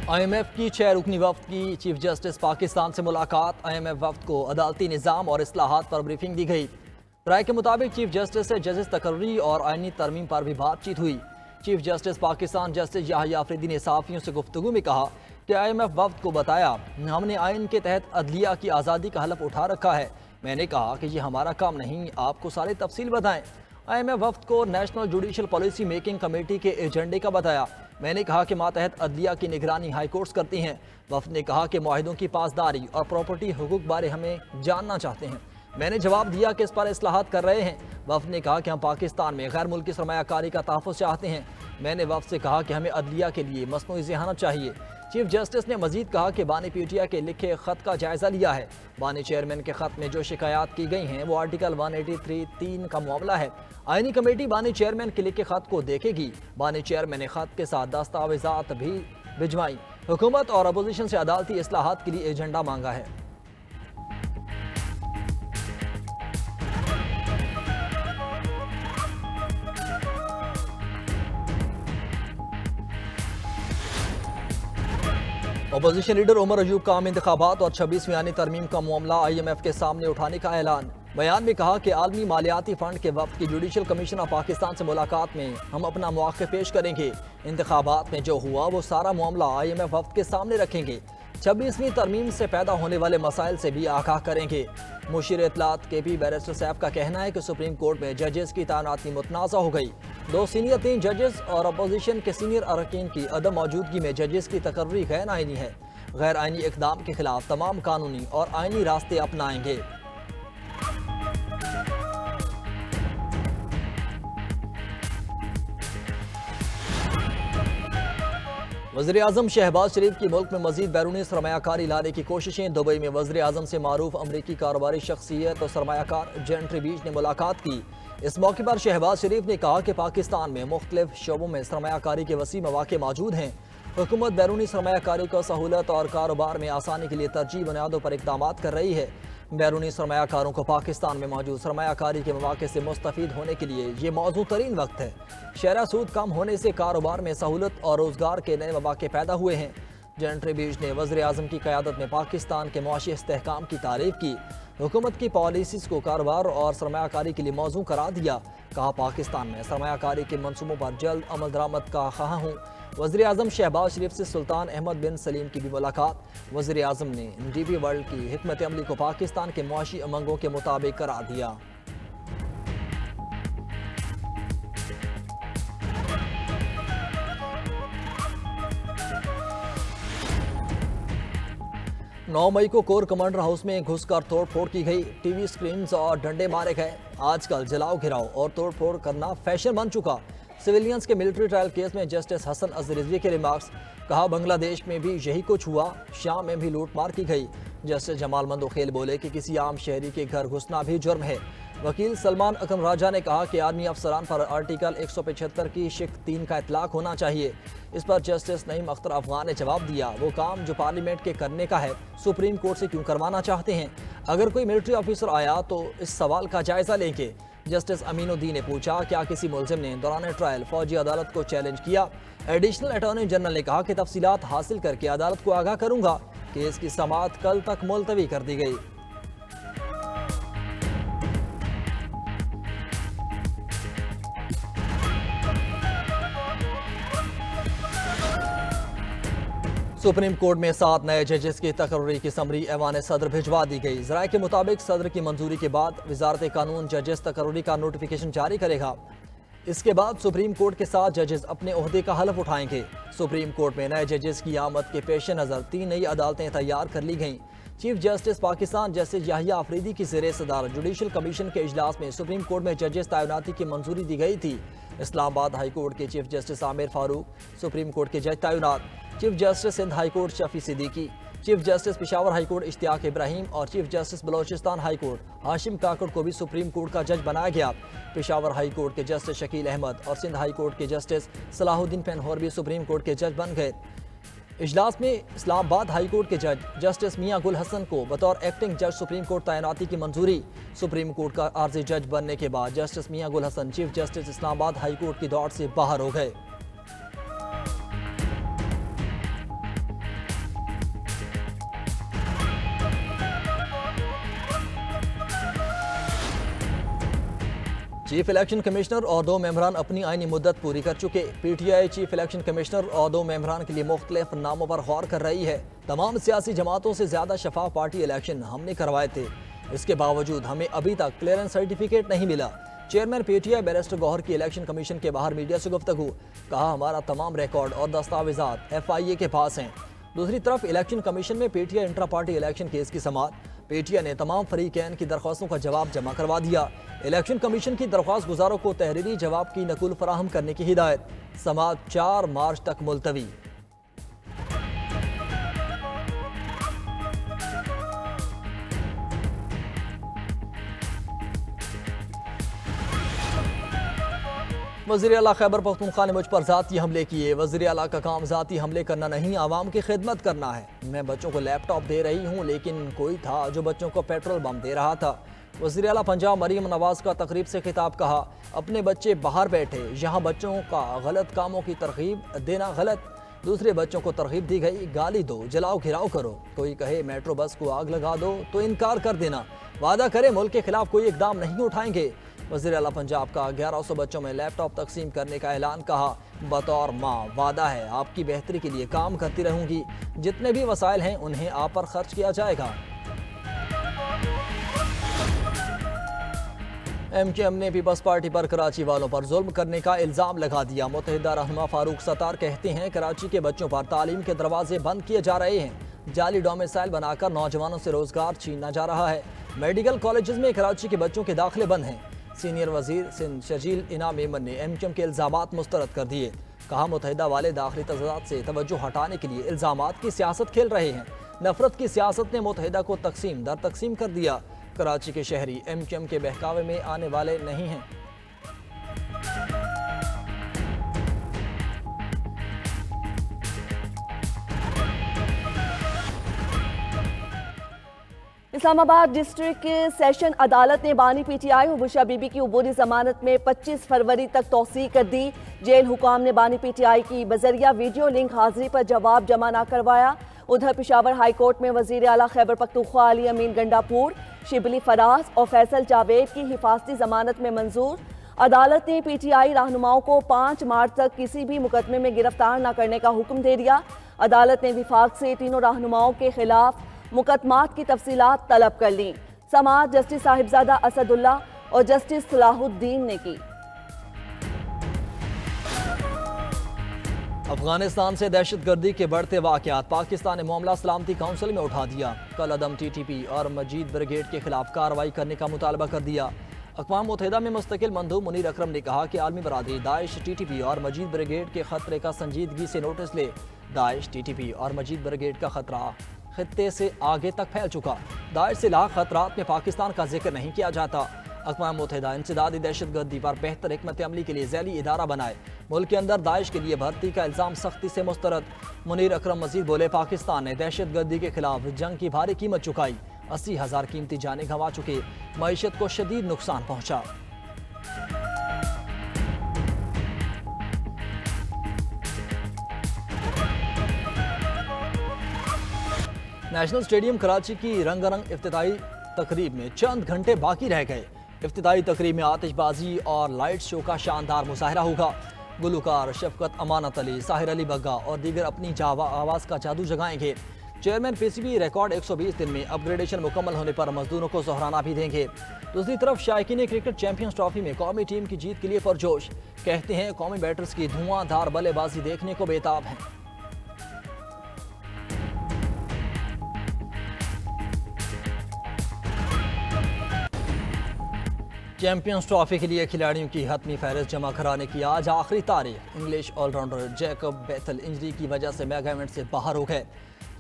IMF की 6 रुकनी वफ्द की chief justice Pakistan से मुलाकात। IMF वफ्द को अदालती निज़ाम और इस्लाहात पर ब्रीफिंग दी गई। राय के मुताबिक चीफ जस्टिस से जजेस तकर्री और आइनी तरमीम पर भी बातचीत हुई। Chief justice Pakistan justice Yahya Afridi ने सहाफ़ियों से गुफ्तगू में कहा कि IMF वफ्द को बताया, हमने आइन के तहत अदलिया की आज़ादी का हलफ उठा रखा है। मैंने कहा कि ये हमारा काम नहीं, आपको सारी तफसील बताएं। IMF वफ्द को national judicial policy making committee के एजेंडे का बताया। मैंने कहा कि मातहत अदलिया की निगरानी हाई कोर्ट्स करती हैं। वफ्द ने कहा कि मुआहिदों की पासदारी और प्रॉपर्टी हुकूक बारे हमें जानना चाहते हैं। मैंने जवाब दिया कि इस पर इस्लाहात कर रहे हैं। वफ्द ने कहा कि हम पाकिस्तान में गैर मुल्की सरमायाकारी का तहफ़्फ़ुज़ चाहते हैं। मैंने वफ्द से कहा कि हमें अदलिया के लिए मसनूई ज़हानत चाहिए। चीफ जस्टिस ने मजीद कहा कि बानी पीटीआई के लिखे खत का जायजा लिया है। बानी चेयरमैन के खत में जो शिकायत की गई हैं वो आर्टिकल 183(3) का मामला है। आईनी कमेटी बानी चेयरमैन के लिखे खत को देखेगी। बानी चेयरमैन ने खत के साथ दस्तावेजात भी भिजवाई। हुकूमत और अपोजिशन से अदालती इस्लाहात के लिए एजेंडा मांगा है। अपोजिशन लीडर उमर अयूब का आम इंतखाबात और 26वीं आनी तरमीम का मामला IMF के सामने उठाने का ऐलान। बयान में कहा कि आलमी मालियाती फंड के वक्त की जुडिशल कमीशन ऑफ पाकिस्तान से मुलाकात में हम अपना मौक़िफ़ पेश करेंगे। इंतखाबात में जो हुआ वो सारा मामला IMF वक्त के सामने रखेंगे। 26वीं तरमीम से पैदा होने वाले मसाइल से भी आगाह करेंगे। मुशीर इत्तलात KP बैरिस्टर सैफ का कहना है कि सुप्रीम कोर्ट में जजेस की तैनाती मुतनाज़ा हो गई। 2 सीनियर 3 जजेस और अपोजिशन के सीनियर अरकान की अदम मौजूदगी में जजेस की तकर्री गैर आइनी है। गैर आइनी इक़दाम के खिलाफ तमाम कानूनी और आइनी रास्ते अपनाएंगे। वज़ीर-ए-आज़म शहबाज शरीफ की मुल्क में मजीद बैरूनी सरमायाकारी लाने की कोशिशें। दुबई में वज़ीर-ए-आज़म से मारूफ अमरीकी कारोबारी शख्सियत और सरमायाकार जेंट्री बीच ने मुलाकात की। इस मौके पर शहबाज शरीफ ने कहा कि पाकिस्तान में मुख्तलिफ शोबों में सरमायाकारी के वसी मौक़े मौजूद हैं। हुकूमत बैरूनी सरमायाकारी को सहूलत और कारोबार में आसानी के लिए तरजीह बुनियादों पर इक़दाम कर रही है। बैरूनी सरमायाकारों को पाकिस्तान में मौजूद सरमायाकारी के मौक़े से मुस्तफ़ीद होने के लिए ये मौजू तरीन वक्त है। शरह सूद कम होने से कारोबार में सहूलत और रोज़गार के नए मौक़े पैदा हुए हैं। जेंट्री बीच ने वज़ीर-ए-आज़म की क़यादत में पाकिस्तान के मुआशी इस्तेहकाम की तारीफ़ की। हुकूमत की पॉलिसीज़ को कारोबार और सरमायाकारी के लिए मौजू करार दिया। कहा, पाकिस्तान में सरमायाकारी के मनसूबों पर जल्द अमल दरामद का ख़्वाह हूँ। वज़ीर-ए-आज़म शहबाज शरीफ से सुल्तान अहमद बिन सलीम की भी मुलाकात। वज़ीर-ए-आज़म ने DP वर्ल्ड की हिकमत अमली को पाकिस्तान के मुआशी उमंगों के मुताबिक करार दिया। नौ मई को कोर कमांडर हाउस में घुसकर तोड़फोड़ की गई। TV स्क्रीन्स और डंडे मारे गए। आजकल जलाओ घिराओ और तोड़फोड़ करना फैशन बन चुका। सिविलियंस के मिलिट्री ट्रायल केस में जस्टिस हसन अज़हर रिजवी के रिमार्क्स। कहा, बांग्लादेश में भी यही कुछ हुआ, शाम में भी लूटमार की गई। जस्टिस जमाल मंदोखेल बोले कि किसी आम शहरी के घर घुसना भी जुर्म है। वकील सलमान अकरम राजा ने कहा कि आर्मी अफसरान पर आर्टिकल 175 की शिक 3 का इतलाक होना चाहिए। इस पर जस्टिस नईम अख्तर अफगान ने जवाब दिया, वो काम जो पार्लियामेंट के करने का है सुप्रीम कोर्ट से क्यों करवाना चाहते हैं। अगर कोई मिलिट्री ऑफिसर आया तो इस सवाल का जायजा लेंगे। जस्टिस अमीनुद्दीन ने पूछा, क्या किसी मुलजिम ने दौरान ट्रायल फौजी अदालत को चैलेंज किया। एडिशनल अटॉर्नी जनरल ने कहा कि तफसीलात हासिल करके अदालत को आगाह करूंगा। केस की समाअत कल तक मुलतवी कर दी गई। सुप्रीम कोर्ट में 7 नए जजेस की तकर्री की समरी ऐवान सदर भिजवा दी गई। ज़राए के मुताबिक सदर की मंजूरी के बाद वजारत कानून जजेस तकर्री का नोटिफिकेशन जारी करेगा। इसके बाद सुप्रीम कोर्ट के साथ जजेस अपने ओहदे का हलफ उठाएंगे। सुप्रीम कोर्ट में नए जजेस की आमद के पेश नज़र 3 नई अदालतें तैयार कर ली गईं। Chief justice Pakistan justice Yahya Afridi की ज़ेर सदारत जुडिशल कमीशन के इजलास में सुप्रीम कोर्ट में जजेस तैनाती की मंजूरी दी गई थी। इस्लामाबाद हाई कोर्ट के chief justice Amir Farooq, supreme court के जज तैनात। Chief justice Sindh high court Shafi Siddiqui, chief justice Peshawar high court Ishtiaq Ibrahim और chief justice Balochistan high court Hashim Kakar को भी सुप्रीम कोर्ट का जज बनाया गया। पेशावर हाई कोर्ट के जस्टिस शकील अहमद और सिंध हाई कोर्ट के जस्टिस सलाहुद्दीन पेनहोर भी सुप्रीम कोर्ट के जज बन गए। इजलास में इस्लामाबाद हाई कोर्ट के जज जस्टिस मियां गुल हसन को बतौर एक्टिंग जज सुप्रीम कोर्ट तैनाती की मंजूरी। सुप्रीम कोर्ट का आर्जी जज बनने के बाद justice Mian Gul Hasan chief justice Islamabad high court की दौड़ से बाहर हो गए। चीफ इलेक्शन कमिश्नर और 2 मेंबरान अपनी आईनी मुद्दत पूरी कर चुके। पीटीआई चीफ इलेक्शन कमिश्नर और 2 मेंबरान के लिए मुख्तलिफ नामों पर गौर कर रही है। तमाम सियासी जमातों से ज़्यादा शफाफ पार्टी इलेक्शन हमने करवाए थे, इसके बावजूद हमें अभी तक क्लियरेंस सर्टिफिकेट नहीं मिला। चेयरमैन पीटीआई बैरिस्टर गौहर की इलेक्शन कमीशन के बाहर मीडिया से गुफ्तगू, कहा हमारा तमाम रिकॉर्ड और दस्तावेजात FIA के पास हैं। दूसरी तरफ इलेक्शन कमीशन में PTI intra party election case की समाअत। पीटीआई ने तमाम फरीकैन की दरख्वास्तों का जवाब जमा करवा दिया। इलेक्शन कमीशन की दरख्वास्त गुजारों को तहरीरी जवाब की नकुल फराहम करने की हिदायत। समाअत 4 मार्च तक मुलतवी। वज़ीर आला खैबर पख्तूनख्वा ने मुझ पर ज़ाती हमले किए। वज़ीर आला का काम ज़ाती हमले करना नहीं, आवाम की खिदमत करना है। मैं बच्चों को लैपटॉप दे रही हूँ, लेकिन कोई था जो बच्चों को पेट्रोल बम दे रहा था। वज़ीर आला पंजाब मरीम नवाज़ का तकरीब से खिताब, कहा अपने बच्चे बाहर बैठे, यहाँ बच्चों का गलत कामों की तरगीब देना गलत। दूसरे बच्चों को तरगीब दी गई, गाली दो, जलाओ घिराव करो। कोई कहे मेट्रो बस को आग लगा दो तो इनकार कर देना। वादा करे मुल्क के खिलाफ कोई इकदाम नहीं उठाएंगे। वज़ीर आला पंजाब का 1100 बच्चों में लैपटॉप तकसीम करने का ऐलान, कहा बतौर माँ वादा है आपकी बेहतरी के लिए काम करती रहूंगी। जितने भी वसाइल हैं उन्हें आप पर खर्च किया जाएगा। MKM ने पीपल्स पार्टी पर कराची वालों पर जुल्म करने का इल्ज़ाम लगा दिया। मुत्तहिदा रहनुमा फारूक सत्तार कहते हैं कराची के बच्चों पर तालीम के दरवाजे बंद किए जा रहे हैं। जाली डोमिसाइल बनाकर नौजवानों से रोजगार छीना जा रहा है। मेडिकल कॉलेजेस में कराची के बच्चों के दाखिले बंद हैं। सीनियर वजीर सिंध शजील इनाम मेमन ने MKM के इल्ज़ामात मुस्तरद कर दिए। कहा मुत्तहिदा वाले दाखिली तज़ादात से तवज्जो हटाने के लिए इल्ज़ामात की सियासत खेल रहे हैं। नफरत की सियासत ने मुत्तहिदा को तकसीम दर तकसीम कर दिया। कराची के शहरी MKM के बहकावे में आने वाले नहीं हैं। इस्लामाबाद डिस्ट्रिक्ट सेशन अदालत ने बानी PTI और बुशरा बीबी की उबूरी जमानत में 25 फरवरी तक तौसीक कर दी। जेल हुकाम ने बानी PTI की बजरिया वीडियो लिंक हाजिरी पर जवाब जमा न करवाया। उधर पेशावर हाई कोर्ट में वज़ीर आला खैबर पख्तूनख्वा अली अमीन गंडापुर, शिबली फराज और फैसल जावेद की हिफाजती जमानत में मंजूर। अदालत ने PTI रहनुमाओं को 5 मार्च तक किसी भी मुकदमे में गिरफ्तार न करने का हुक्म दे दिया। अदालत ने विफाक से तीनों रहनुमाओं के खिलाफ मुकदमात की तफसीलात तलब कर ली। समाअत जस्टिस साहिबजादा असदुल्ला और जस्टिस सलाहुद्दीन ने की। अफगानिस्तान से दहशतगर्दी के बढ़ते वाक़यात, पाकिस्तान ने मामला सलामती काउंसिल में उठा दिया। कल अदम TTP और मजीद ब्रिगेड के खिलाफ कार्रवाई करने का मुतालबा कर दिया। अक़वाम मुत्तहिदा में मुस्तकिल मंदूब मुनीर अकरम ने कहा कि आलमी बरादरी दाइश TTP और मजीद ब्रिगेड के खतरे का संजीदगी से नोटिस ले। दाइश TTP और मजीद ब्रिगेड का खतरा खित्ते से आगे तक फैल चुका। दाइश से लाख खतरात में पाकिस्तान का जिक्र नहीं किया जाता। अक़वाम मुत्तहिदा इंसदादी दहशतगर्दी पर बेहतर हिकमत अमली के लिए ज़ैली इदारा बनाए। मुल्क के अंदर दाइश के लिए भर्ती का इल्ज़ाम सख्ती से मुस्तरद। मुनीर अकरम मजीद बोले, पाकिस्तान ने दहशतगर्दी के खिलाफ जंग की भारी कीमत चुकाई। 80,000 कीमती जाने गंवा चुके। मईशत को शदीद नुकसान पहुँचा। नेशनल स्टेडियम कराची की रंगारंग इफ्तिताई तकरीब में चंद घंटे बाकी रह गए। इफ्तिताई तकरीब में आतिशबाजी और लाइट शो का शानदार मुजाहरा होगा। गुलकार शफकत अमानत अली, साहिर अली बग्गा और दीगर अपनी आवाज़ का जादू जगाएंगे। चेयरमैन PCB रिकॉर्ड 120 दिन में अपग्रेडेशन मुकम्मल होने पर मजदूरों को जोहराना भी देंगे। दूसरी तरफ शायकीन क्रिकेट चैंपियंस ट्रॉफी में कौमी टीम की जीत के लिए पुरजोश। कहते हैं कौमी बैटर्स की धुआंधार बल्लेबाजी देखने को बेताब हैं। चैंपियंस ट्रॉफी के लिए खिलाड़ियों की हतमी फहरिस्त जमा कराने की आज आखिरी तारीख। English allrounder Jacob Bethell injury की वजह से मेगा इवेंट से बाहर हो गए।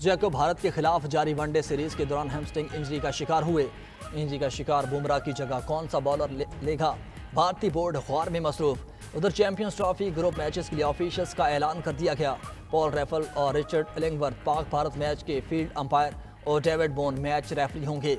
जैकब भारत के खिलाफ जारी वनडे सीरीज के दौरान हैमस्ट्रिंग इंजरी का शिकार हुए। इंजरी का शिकार बुमराह की जगह कौन सा बॉलर लेगा, भारतीय बोर्ड गौर में मसरूफ। उधर चैंपियंस ट्रॉफी ग्रुप मैचेस के लिए ऑफिशियल्स का ऐलान कर दिया गया। पॉल रेफल और Richard Illingworth Pak Bharat match के फील्ड अंपायर और डेविड बोन मैच रेफरी होंगे।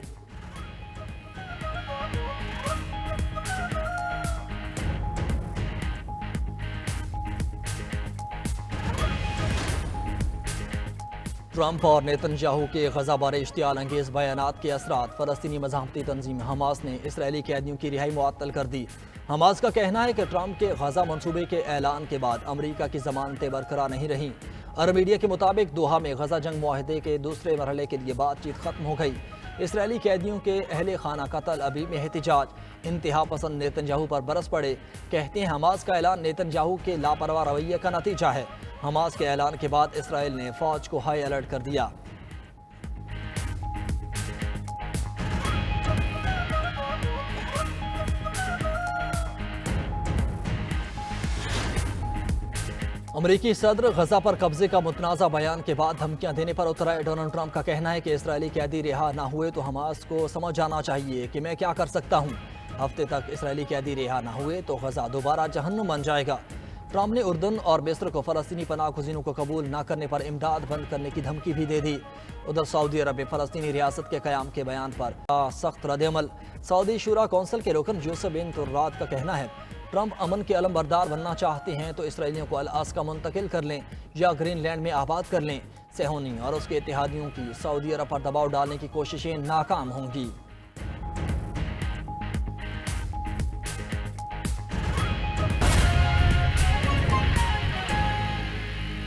ट्रंप और नेतन्याहू के गज़ा बारे इश्तियाल अंगेज़ बयानात के असरात, फ़लस्तीनी मज़ाहमती तंजीम हमास ने इसराइली कैदियों की रिहाई मुअत्तल कर दी। हमास का कहना है कि ट्रंप के गजा मंसूबे के ऐलान के बाद अमेरिका की जमानतें बरकरार नहीं रहीं। अरब मीडिया के मुताबिक दोहा में गजा जंग मुआहदे के दूसरे मरहले के लिए बातचीत खत्म हो गई। इसराइली कैदियों के अहले खाना कत्ल अभी में एहतिजाज इंतहा पसंद नेतन्याहू पर बरस पड़े। कहते हैं हमास का ऐलान नेतन्याहू के लापरवाह रवैये का नतीजा है। हमास के ऐलान के बाद इसराइल ने फौज को हाई अलर्ट कर दिया। अमरीकी सदर गजा पर कब्जे का मुतनाज़ा बयान के बाद धमकियां देने पर उतर आए डोनाल्ड ट्रंप का कहना है कि इसराइली कैदी रिहा ना हुए तो हमास को समझ जाना चाहिए कि मैं क्या कर सकता हूं। हफ्ते तक इसराइली कैदी रिहा ना हुए तो गजा दोबारा जहन्नुम बन जाएगा। ट्रंप ने उर्दन और मिस्र को फ़लस्तीनी पनाह गुज़ीनों को कबूल न करने पर इमदाद बंद करने की धमकी भी दे दी। उधर सऊदी अरब में फ़लस्तीनी रियासत के क़याम के बयान पर सख्त रद्द-ए-अमल। सऊदी शूरा कौंसिल के रुकन यूसुफ बिन तुर्रात का कहना है ट्रंप अमन के अलमबरदार बनना चाहते हैं तो इसराइलियों को अल-अस्का मुंतकिल कर लें या ग्रीनलैंड में आबाद कर लें। सेहोनी और उसके इत्तेहादियों की सऊदी अरब पर दबाव डालने की कोशिशें नाकाम होंगी।